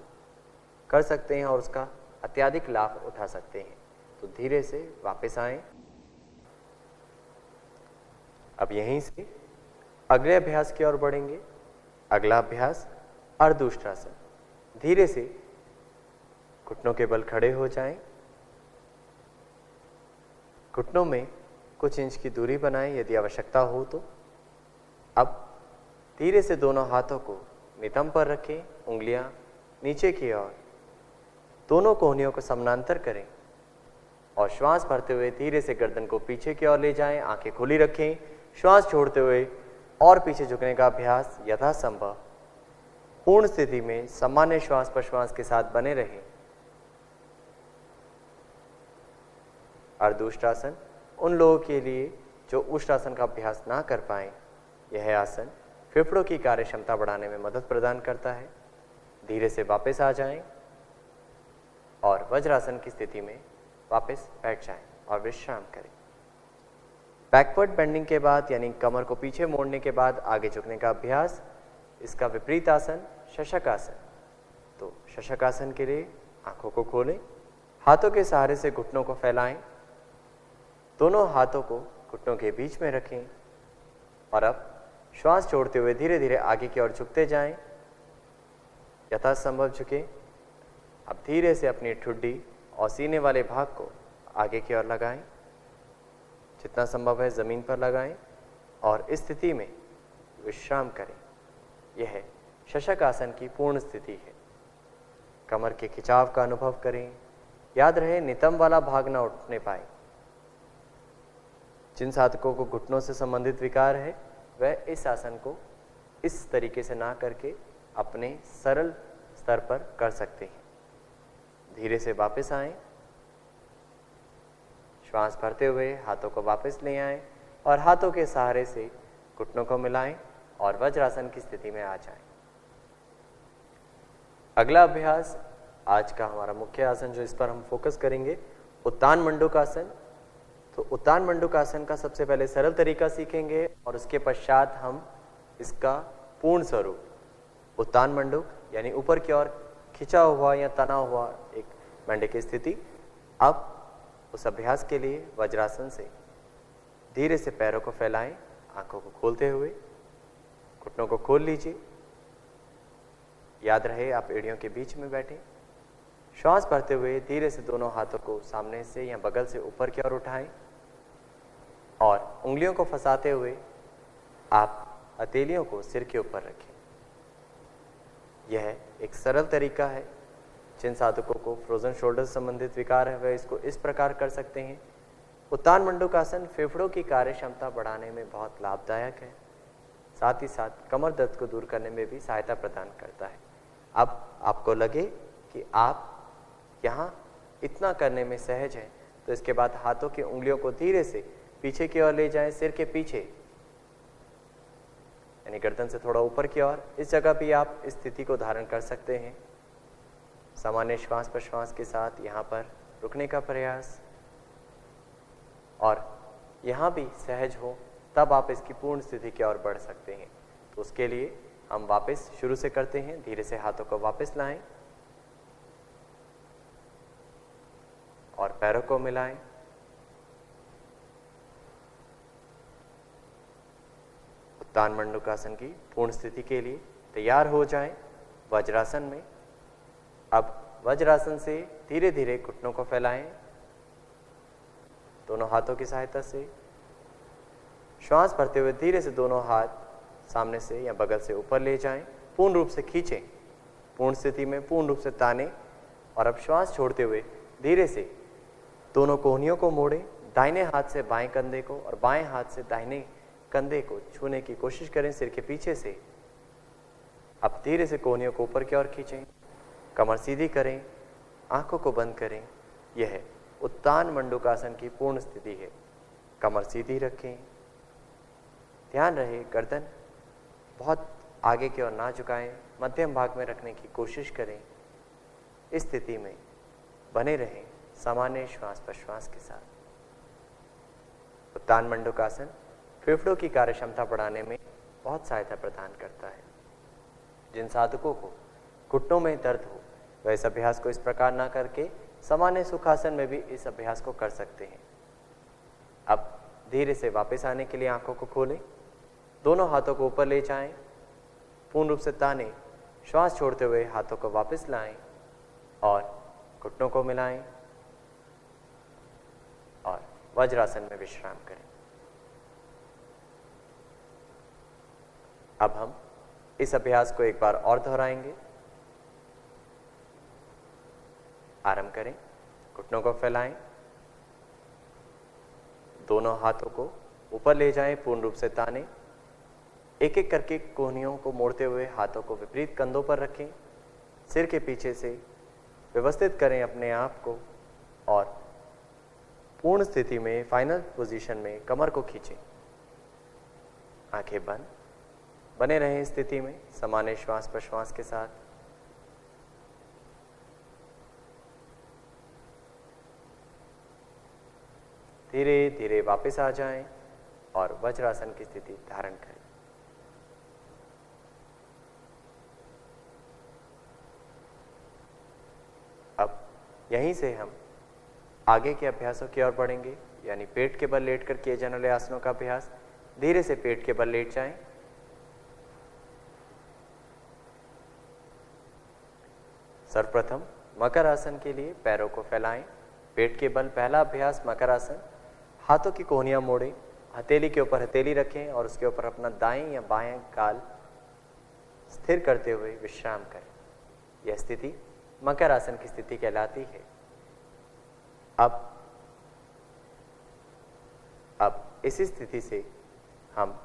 कर सकते हैं और उसका अत्यधिक लाभ उठा सकते हैं। तो धीरे से वापस आएं। अब यहीं से अगले अभ्यास की ओर बढ़ेंगे। अगला अभ्यास अर्धउष्ट्रासन। धीरे से घुटनों के बल खड़े हो जाएं, घुटनों में कुछ इंच की दूरी बनाएं यदि आवश्यकता हो तो। अब धीरे से दोनों हाथों को नितंब पर रखें, उंगलियां नीचे की ओर, दोनों कोहनियों को समानांतर करें और श्वास भरते हुए धीरे से गर्दन को पीछे की ओर ले जाएं, आंखें खुली रखें। श्वास छोड़ते हुए और पीछे झुकने का अभ्यास यथासंभव पूर्ण स्थिति में सामान्य श्वास प्रश्वास के साथ बने रहें। अर्धउष्ट्रासन उन लोगों के लिए जो उष्ट्रासन का अभ्यास ना कर पाए, यह आसन फेफड़ों की कार्य क्षमता बढ़ाने में मदद प्रदान करता है। धीरे से वापस आ जाएं और वज्रासन की स्थिति में वापस बैठ जाएं और विश्राम करें। बैकवर्ड बेंडिंग के बाद यानी कमर को पीछे मोड़ने के बाद आगे झुकने का अभ्यास, इसका विपरीत आसन शशक आसन। तो शशक आसन के लिए आंखों को खोलें, हाथों के सहारे से घुटनों को फैलाएं, दोनों हाथों को घुटनों के बीच में रखें और अब श्वास छोड़ते हुए धीरे धीरे आगे की ओर झुकते जाएं, यथासंभव झुकें। अब धीरे से अपनी ठुड्डी और सीने वाले भाग को आगे की ओर लगाएं, जितना संभव है जमीन पर लगाएं और इस स्थिति में विश्राम करें। यह शशक आसन की पूर्ण स्थिति है। कमर के खिंचाव का अनुभव करें। याद रहे नितंब वाला भाग ना उठने पाए। जिन साधकों को घुटनों से संबंधित विकार है वह इस आसन को इस तरीके से ना करके अपने सरल स्तर पर कर सकते हैं। धीरे से वापस आएं, श्वास भरते हुए हाथों को वापस ले आएं और हाथों के सहारे से घुटनों को मिलाएं और वज्रासन की स्थिति में आ जाएं। अगला अभ्यास आज का हमारा मुख्य आसन, जो इस पर हम फोकस करेंगे, उत्तान मंडूकासन। तो उत्तान मंडूकासन का सबसे पहले सरल तरीका सीखेंगे और उसके पश्चात हम इसका पूर्ण स्वरूप उत्तान मंडूक यानी ऊपर की ओर खिंचा हुआ या तना हुआ एक मेंढक की स्थिति। अब उस अभ्यास के लिए वज्रासन से धीरे से पैरों को फैलाएं, आंखों को खोलते हुए घुटनों को खोल लीजिए। याद रहे आप एड़ियों के बीच में बैठे। श्वास भरते हुए धीरे से दोनों हाथों को सामने से या बगल से ऊपर की ओर उठाएं और उंगलियों को फंसाते हुए आप हथेलियों को सिर के ऊपर रखें। यह एक सरल तरीका है। जिन साधकों को फ्रोजन शोल्डर संबंधित विकार है वह इसको इस प्रकार कर सकते हैं। उत्तान मंडूकासन फेफड़ों की कार्य क्षमता बढ़ाने में बहुत लाभदायक है, साथ ही साथ कमर दर्द को दूर करने में भी सहायता प्रदान करता है। अब आपको लगे कि आप यहाँ इतना करने में सहज हैं, तो इसके बाद हाथों की उंगलियों को धीरे से पीछे की ओर ले जाएं, सिर के पीछे यानी गर्दन से थोड़ा ऊपर की ओर। इस जगह भी आप इस स्थिति को धारण कर सकते हैं। सामान्य श्वास प्रश्वास के साथ यहाँ पर रुकने का प्रयास, और यहाँ भी सहज हो तब आप इसकी पूर्ण स्थिति की ओर बढ़ सकते हैं। तो उसके लिए हम वापस शुरू से करते हैं। धीरे से हाथों को वापस लाएं और पैरों को मिलाएं। उत्तान मंडूकासन की पूर्ण स्थिति के लिए तैयार हो जाएं वज्रासन में। अब वज्रासन से धीरे धीरे घुटनों को फैलाएं दोनों हाथों की सहायता से। श्वास भरते हुए धीरे से दोनों हाथ सामने से या बगल से ऊपर ले जाएं, पूर्ण रूप से खींचें, पूर्ण स्थिति में पूर्ण रूप से ताने। और अब श्वास छोड़ते हुए धीरे से दोनों कोहनियों को मोड़ें, दाहिने हाथ से बाएं कंधे को और बाएं हाथ से दाहिने कंधे को छूने की कोशिश करें सिर के पीछे से। अब धीरे से कोहनियों को ऊपर की ओर खींचें, कमर सीधी करें, आंखों को बंद करें। यह उत्तान मंडूकासन की पूर्ण स्थिति है। कमर सीधी रखें, ध्यान रहे गर्दन बहुत आगे की ओर ना झुकाएं, मध्यम भाग में रखने की कोशिश करें। इस स्थिति में बने रहें सामान्य श्वास प्रश्वास के साथ। उत्तान मंडूकासन फेफड़ों की कार्य क्षमता बढ़ाने में बहुत सहायता प्रदान करता है। जिन साधकों को घुटनों में दर्द हो वह इस अभ्यास को इस प्रकार ना करके सामान्य सुखासन में भी इस अभ्यास को कर सकते हैं। अब धीरे से वापस आने के लिए आंखों को खोलें, दोनों हाथों को ऊपर ले जाएं, पूर्ण रूप से ताने, श्वास छोड़ते हुए हाथों को वापस लाएं और घुटनों को मिलाएं और वज्रासन में विश्राम करें। अब हम इस अभ्यास को एक बार और दोहराएंगे। आरंभ करें, घुटनों को फैलाएं, दोनों हाथों को ऊपर ले जाएं, पूर्ण रूप से ताने, एक एक करके कोहनियों को मोड़ते हुए हाथों को विपरीत कंधों पर रखें, सिर के पीछे से व्यवस्थित करें अपने आप को और पूर्ण स्थिति में फाइनल पोजीशन में कमर को खींचें। आंखें बंद, बने रहें स्थिति में सामान्य श्वास प्रश्वास के साथ। धीरे धीरे वापस आ जाएं और वज्रासन की स्थिति धारण करें। अब यहीं से हम आगे के अभ्यासों की ओर बढ़ेंगे, यानी पेट के बल लेटकर किए जाने वाले आसनों का अभ्यास। धीरे से पेट के बल लेट जाएं, सर्वप्रथम मकर आसन के लिए पैरों को फैलाएं, पेट के बल पहला अभ्यास मकर आसन। हाथों की कोहनियां मोड़ें, हथेली के ऊपर हथेली रखें और उसके ऊपर अपना दाएं या बाएं गाल स्थिर करते हुए विश्राम करें। यह स्थिति मकर आसन की स्थिति कहलाती है। अब इसी स्थिति से हम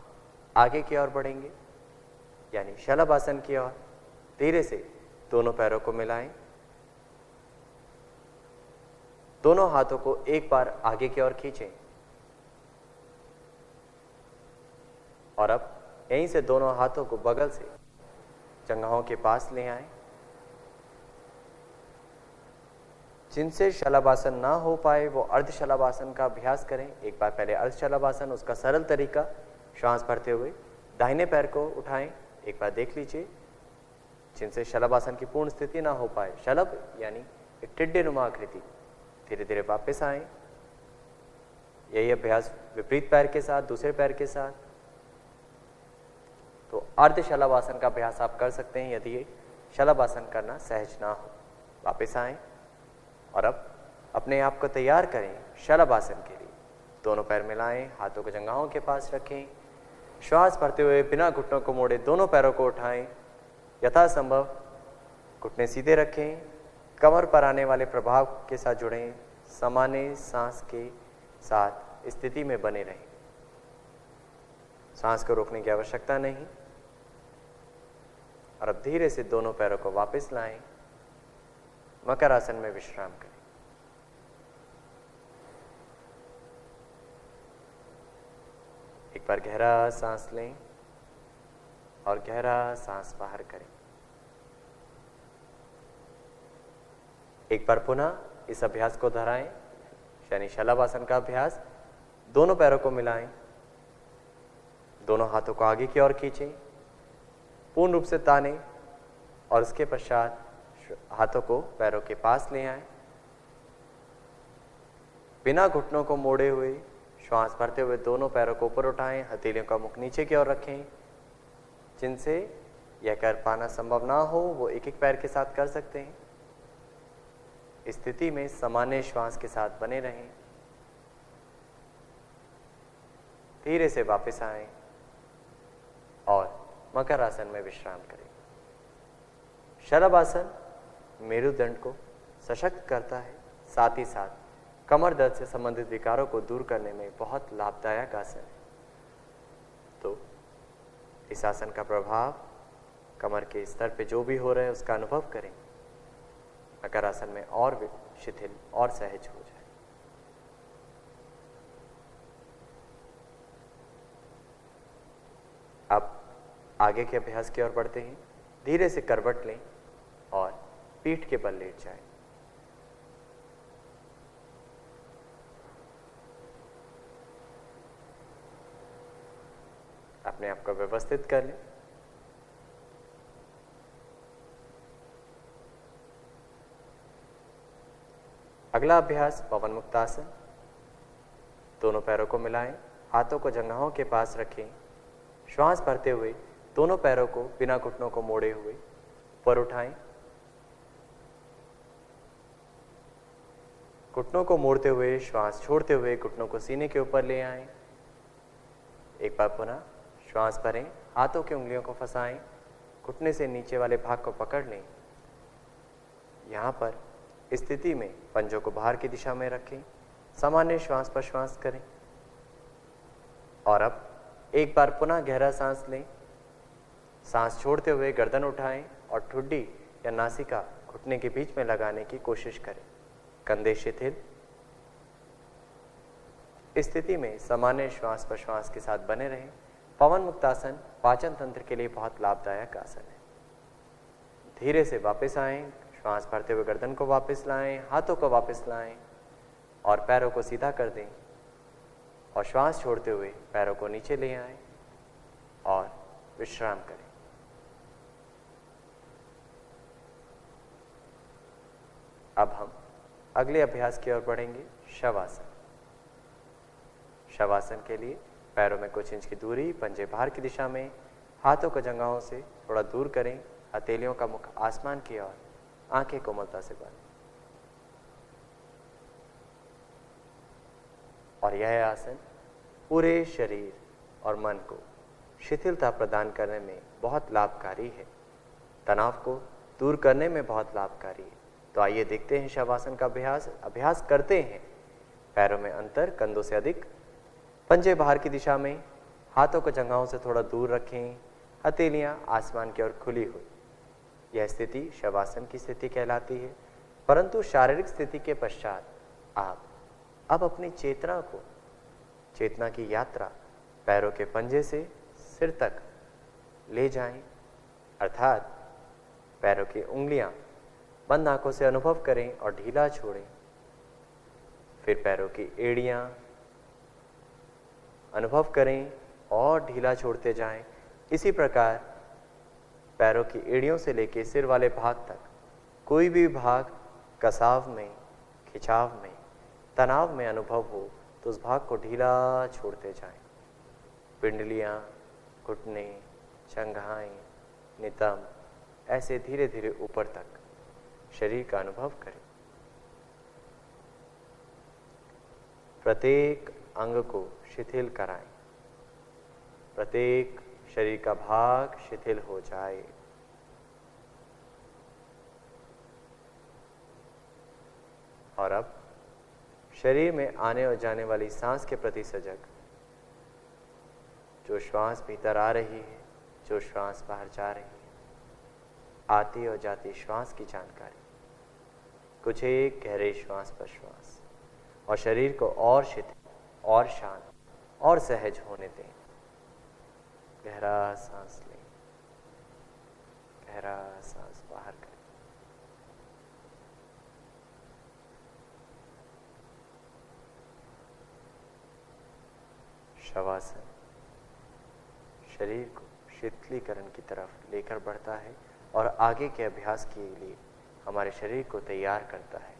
आगे की ओर बढ़ेंगे, यानी शलभ आसन की ओर। धीरे से दोनों पैरों को मिलाएं, दोनों हाथों को एक बार आगे की ओर खींचें और अब यहीं से दोनों हाथों को बगल से जंघाओं के पास ले आए। जिनसे शलभासन ना हो पाए वो अर्ध शलभासन का अभ्यास करें। एक बार पहले अर्ध शलभासन, उसका सरल तरीका, श्वास भरते हुए दाहिने पैर को उठाएं। एक बार देख लीजिए। जिनसे शलभासन की पूर्ण स्थिति ना हो पाए, शलभ यानी एक टिड्डे नुमा आकृति, धीरे धीरे वापस आए। यही अभ्यास विपरीत पैर के साथ, दूसरे पैर के साथ। तो अर्ध शलभासन का अभ्यास आप कर सकते हैं यदि शलभासन करना सहज ना हो। वापस आए और अब अपने आप को तैयार करें शलभासन के लिए। दोनों पैर मिलाएं, हाथों को जंघाओं के पास रखें। श्वास भरते हुए बिना घुटनों को मोड़े दोनों पैरों को उठाएं। यथासंभव घुटने सीधे रखें। कमर पर आने वाले प्रभाव के साथ जुड़ें। सामान्य सांस के साथ स्थिति में बने रहें। सांस को रोकने की आवश्यकता नहीं। और अब धीरे से दोनों पैरों को वापस लाएं। मकर आसन में विश्राम करें। एक बार गहरा सांस लें और गहरा सांस बाहर करें। एक बार पुनः इस अभ्यास को दोहराएं, यानी शलभासन का अभ्यास। दोनों पैरों को मिलाएं, दोनों हाथों को आगे की ओर खींचें, पूर्ण रूप से तानें और उसके पश्चात हाथों को पैरों के पास ले आएं। बिना घुटनों को मोड़े हुए श्वास भरते हुए दोनों पैरों को ऊपर उठाएं। हथेलियों का मुख नीचे की ओर रखें। जिनसे यह कर पाना संभव ना हो वो एक एक पैर के साथ कर सकते हैं। इस स्थिति में सामान्य श्वास के साथ बने रहें। धीरे से वापस आएं और मकर आसन में विश्राम करें। शलभासन मेरुदंड को सशक्त करता है, साथ ही साथ कमर दर्द से संबंधित विकारों को दूर करने में बहुत लाभदायक आसन है। तो इस आसन का प्रभाव कमर के स्तर पे जो भी हो रहा है उसका अनुभव करें। मकर आसन में और शिथिल और सहज हो जाए। अब आगे के अभ्यास की ओर बढ़ते हैं। धीरे से करवट लें और पीठ के बल लेट जाएं। अपने आप को व्यवस्थित कर लें। अगला अभ्यास पवन मुक्तासन। दोनों पैरों को मिलाएं, हाथों को जंघाओं के पास रखें। श्वास भरते हुए दोनों पैरों को बिना घुटनों को मोड़े हुए ऊपर उठाएं। घुटनों को मोड़ते हुए श्वास छोड़ते हुए घुटनों को सीने के ऊपर ले आएं। एक बार पुनः श्वास भरें, हाथों की उंगलियों को फंसाएं, घुटने से नीचे वाले भाग को पकड़ लें। यहां पर स्थिति में पंजों को बाहर की दिशा में रखें। सामान्य श्वास पर श्वास करें और अब एक बार पुनः गहरा सांस लें। सांस छोड़ते हुए गर्दन उठाएं और ठुड्डी या नासिका घुटने के बीच में लगाने की कोशिश करें। कंधे शिथिल। स्थिति में सामान्य श्वास पर श्वास के साथ बने रहें। पवन मुक्तासन पाचन तंत्र के लिए बहुत लाभदायक आसन है। धीरे से वापस आएं, श्वास भरते हुए गर्दन को वापस लाएं, हाथों को वापस लाएं और पैरों को सीधा कर दें और श्वास छोड़ते हुए पैरों को नीचे ले आएं और विश्राम करें। अब हम अगले अभ्यास की ओर बढ़ेंगे, शवासन। शवासन के लिए पैरों में कुछ इंच की दूरी, पंजे बाहर की दिशा में, हाथों को जंघाओं से थोड़ा दूर करें। हथेलियों का मुख आसमान की ओर, आंखें कोमलता से बंद। और यह आसन पूरे शरीर और मन को शिथिलता प्रदान करने में बहुत लाभकारी है, तनाव को दूर करने में बहुत लाभकारी है। तो आइए देखते हैं शवासन का अभ्यास करते हैं। पैरों में अंतर, कंधों से अधिक, पंजे बाहर की दिशा में, हाथों को जंघाओं से थोड़ा दूर रखें, हथेलियां आसमान की ओर खुली हुई। यह स्थिति शवासन की स्थिति कहलाती है। परंतु शारीरिक स्थिति के पश्चात आप अब अपनी चेतना की यात्रा पैरों के पंजे से सिर तक ले जाएं, अर्थात पैरों की उंगलियां बंद आंखों से अनुभव करें और ढीला छोड़ें। फिर पैरों की एड़ियां अनुभव करें और ढीला छोड़ते जाएं। इसी प्रकार पैरों की एड़ियों से लेकर सिर वाले भाग तक कोई भी भाग कसाव में, खिंचाव में, तनाव में अनुभव हो तो उस भाग को ढीला छोड़ते जाएं। पिंडलियां, घुटने, जंघाएं, नितंब ऐसे धीरे धीरे ऊपर तक शरीर का अनुभव करें। प्रत्येक अंग को शिथिल कराएं, प्रत्येक शरीर का भाग शिथिल हो जाए। और अब शरीर में आने और जाने वाली सांस के प्रति सजग, जो श्वास भीतर आ रही है, जो श्वास बाहर जा रही है, आती और जाती श्वास की जानकारी। कुछ एक गहरे श्वास प्रश्वास और शरीर को और शिथिल और शांत और सहज होने दें। गहरा सांस लें, गहरा सांस बाहर करें। शवासन शरीर को शिथिलीकरण की तरफ लेकर बढ़ता है और आगे के अभ्यास के लिए हमारे शरीर को तैयार करता है।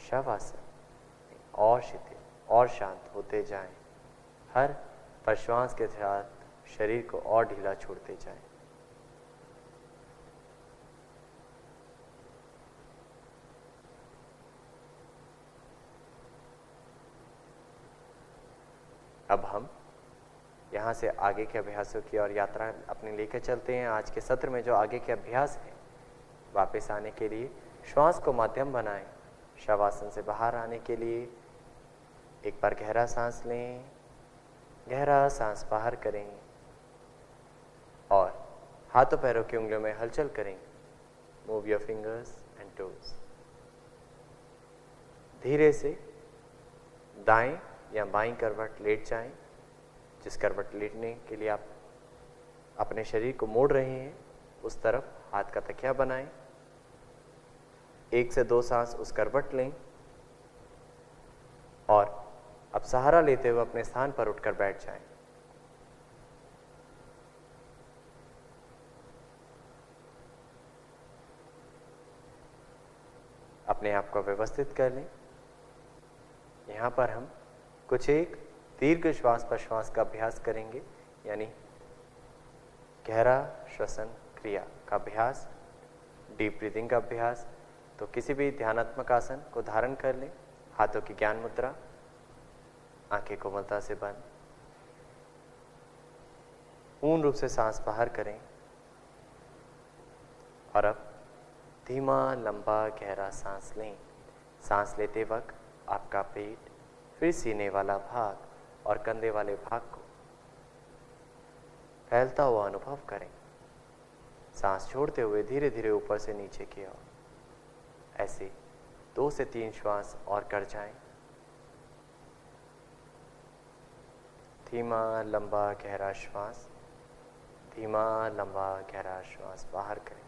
शवासन और शिथिल और शांत होते जाएं। हर प्रश्वास के साथ शरीर को और ढीला छोड़ते जाएं। अब हम यहाँ से आगे के अभ्यासों की और यात्रा अपनी लेकर चलते हैं। आज के सत्र में जो आगे के अभ्यास हैं, वापस आने के लिए श्वास को माध्यम बनाएं। शवासन से बाहर आने के लिए एक बार गहरा सांस लें, गहरा सांस बाहर करें और हाथों पैरों की उंगलियों में हलचल करें। Move your fingers and toes. धीरे से दाएं या बाईं करवट लेट जाएं। जिस करवट लेटने के लिए आप अपने शरीर को मोड़ रहे हैं उस तरफ हाथ का तकिया बनाएं। 1 से 2 सांस उस करवट लें और अब सहारा लेते हुए अपने स्थान पर उठकर बैठ जाएं। अपने आप को व्यवस्थित कर लें। यहां पर हम कुछ एक दीर्घ श्वास प्रश्वास का अभ्यास करेंगे, यानी गहरा श्वसन क्रिया का अभ्यास, डीप ब्रीदिंग का अभ्यास। तो किसी भी ध्यानात्मक आसन को धारण कर लें। हाथों की ज्ञान मुद्रा, आंखें कोमलता से बंद। पूर्ण रूप से सांस बाहर करें और अब धीमा लंबा गहरा सांस लें। सांस लेते वक्त आपका पेट, फिर सीने वाला भाग और कंधे वाले भाग को फैलता हुआ अनुभव करें। सांस छोड़ते हुए धीरे धीरे ऊपर से नीचे की ओर ऐसे 2 से 3 श्वास और कर जाएं। धीमा लंबा गहरा श्वास, धीमा लंबा गहरा श्वास बाहर करें।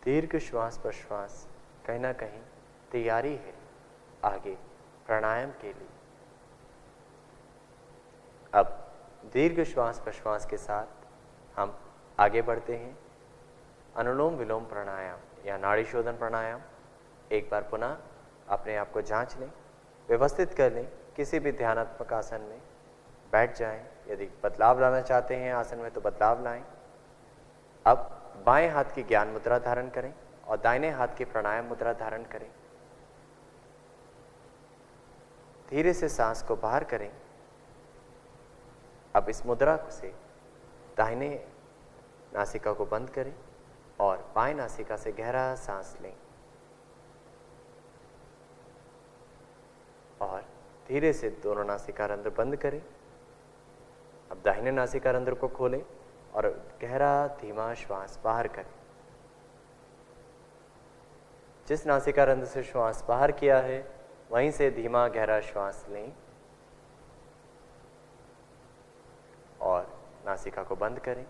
दीर्घ श्वास प्रश्वास कहीं ना कहीं तैयारी है आगे प्राणायाम के लिए। अब दीर्घ श्वास प्रश्वास के साथ हम आगे बढ़ते हैं। अनुलोम विलोम प्राणायाम या नाड़ी शोधन प्राणायाम। एक बार पुनः अपने आप को जांच लें, व्यवस्थित कर लें। किसी भी ध्यानात्मक आसन में बैठ जाएं। यदि बदलाव लाना चाहते हैं आसन में तो बदलाव लाएं। अब बाएं हाथ की ज्ञान मुद्रा धारण करें और दाहिने हाथ की प्राणायाम मुद्रा धारण करें। धीरे से सांस को बाहर करें। अब इस मुद्रा से दाहिने नासिका को बंद करें और बाएं नासिका से गहरा सांस लें और धीरे से दोनों नासिका रंध्र बंद करें। अब दाहिने नासिका रंध्र को खोलें और गहरा धीमा श्वास बाहर करें। जिस नासिका रंध्र से श्वास बाहर किया है वहीं से धीमा गहरा श्वास लें और नासिका को बंद करें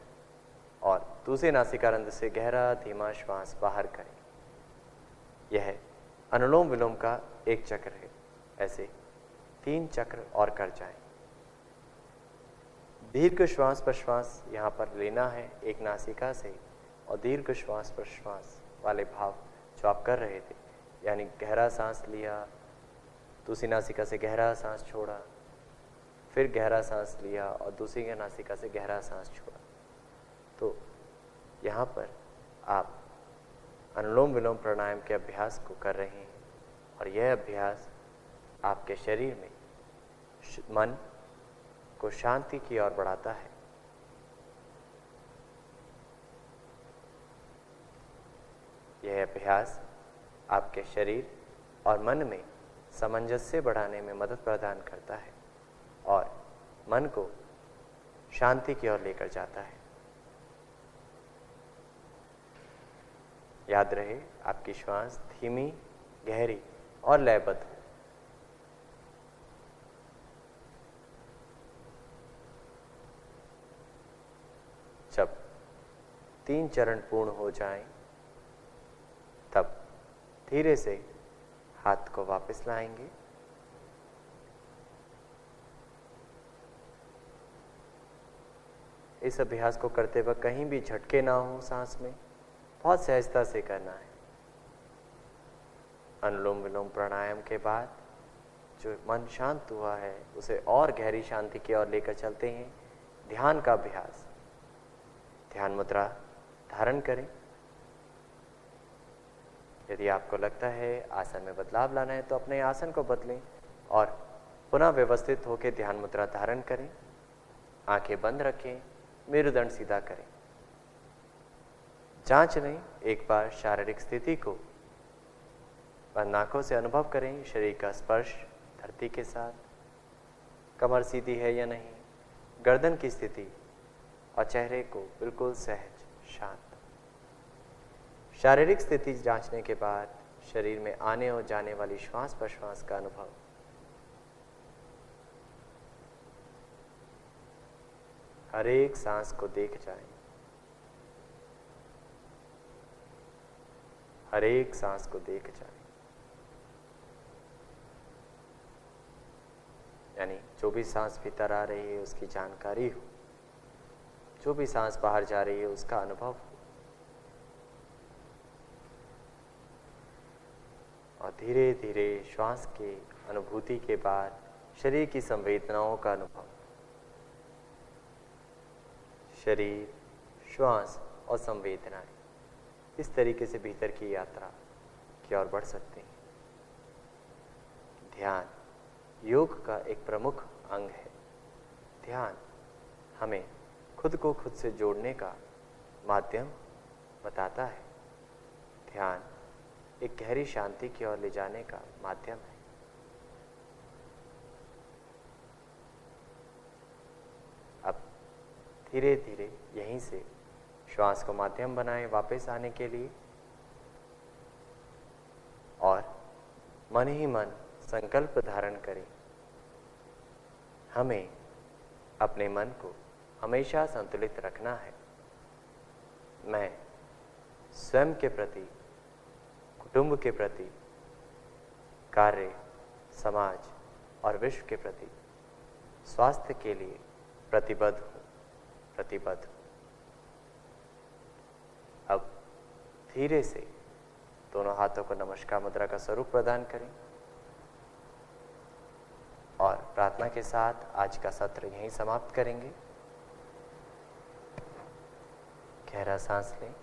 और दूसरे नासिका रंध्र से गहरा धीमा श्वास बाहर करें। यह अनुलोम विलोम का एक चक्र है। ऐसे 3 चक्र और कर जाएं। दीर्घ श्वास प्रश्वास यहाँ पर लेना है एक नासिका से और दीर्घ श्वास प्रश्वास वाले भाव जो आप कर रहे थे, यानी गहरा सांस लिया, दूसरी नासिका से गहरा सांस छोड़ा, फिर गहरा सांस लिया और दूसरी नासिका से गहरा सांस छोड़ा। तो यहाँ पर आप अनुलोम विलोम प्राणायाम के अभ्यास को कर रहे हैं और यह अभ्यास आपके शरीर में मन को शांति की ओर बढ़ाता है। यह अभ्यास आपके शरीर और मन में सामंजस्य बढ़ाने में मदद प्रदान करता है और मन को शांति की ओर लेकर जाता है। याद रहे, आपकी श्वास धीमी, गहरी और लयबद्ध हो। जब 3 चरण पूर्ण हो जाएं, तब धीरे से हाथ को वापस लाएंगे। इस अभ्यास को करते वक्त कहीं भी झटके ना हो सांस में, बहुत सहजता से करना है। अनुलोम विलोम प्राणायाम के बाद जो मन शांत हुआ है उसे और गहरी शांति की ओर लेकर चलते हैं। ध्यान का अभ्यास, ध्यान मुद्रा धारण करें। यदि आपको लगता है आसन में बदलाव लाना है तो अपने आसन को बदलें और पुनः व्यवस्थित होकर ध्यान मुद्रा धारण करें। आंखें बंद रखें, मेरुदंड सीधा करें। जांच लें एक बार शारीरिक स्थिति को। बंद आंखों से अनुभव करें शरीर का स्पर्श धरती के साथ, कमर सीधी है या नहीं, गर्दन की स्थिति और चेहरे को बिल्कुल सहज शांत। शारीरिक स्थिति जांचने के बाद शरीर में आने और जाने वाली श्वास प्रश्वास का अनुभव। हर एक सांस को देख जाएं, हर एक सांस को देख जाएं। यानी जो भी सांस भीतर आ रही है उसकी जानकारी हो, जो भी सांस बाहर जा रही है उसका अनुभव हो। और धीरे धीरे श्वास की अनुभूति के बाद शरीर की संवेदनाओं का अनुभव। शरीर, श्वास और संवेदनाएं इस तरीके से भीतर की यात्रा की ओर बढ़ सकते हैं। ध्यान योग का एक प्रमुख अंग है। ध्यान हमें खुद को खुद से जोड़ने का माध्यम बताता है। ध्यान एक गहरी शांति की ओर ले जाने का माध्यम है। अब धीरे धीरे यहीं से श्वास को माध्यम बनाएं वापस आने के लिए और मन ही मन संकल्प धारण करें। हमें अपने मन को हमेशा संतुलित रखना है। मैं स्वयं के प्रति, कुटुंब के प्रति, कार्य, समाज और विश्व के प्रति स्वास्थ्य के लिए प्रतिबद्ध हूँ, प्रतिबद्ध हूँ। अब धीरे से दोनों हाथों को नमस्कार मुद्रा का स्वरूप प्रदान करें और प्रार्थना के साथ आज का सत्र यहीं समाप्त करेंगे। गहरा सांस लें।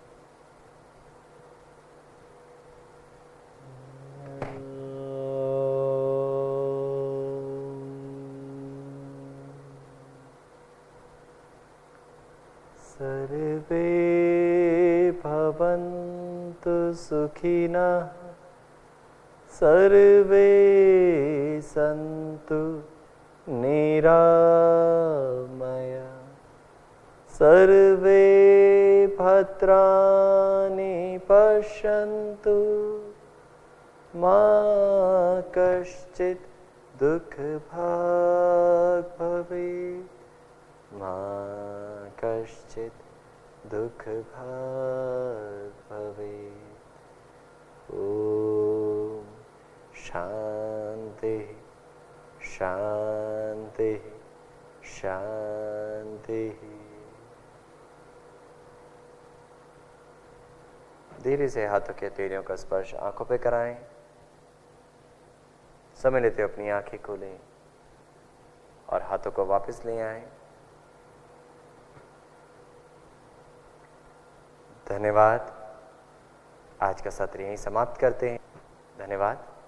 सर्वे भवन्तु सुखिनः, सर्वे सन्तु निरामया, सर्वे भद्राणि पश्यन्तु मा कश्चित् दुख भाग् भवेत्, मा कश्चित् दुख भाग् भवेत्। ओम शांति शांति शांति। धीरे से हाथों के हथेलियों का स्पर्श आंखों पे कराएं। समय लेते अपनी आंखें खोलें और हाथों को वापस ले आएं। धन्यवाद। आज का सत्र यहीं समाप्त करते हैं। धन्यवाद।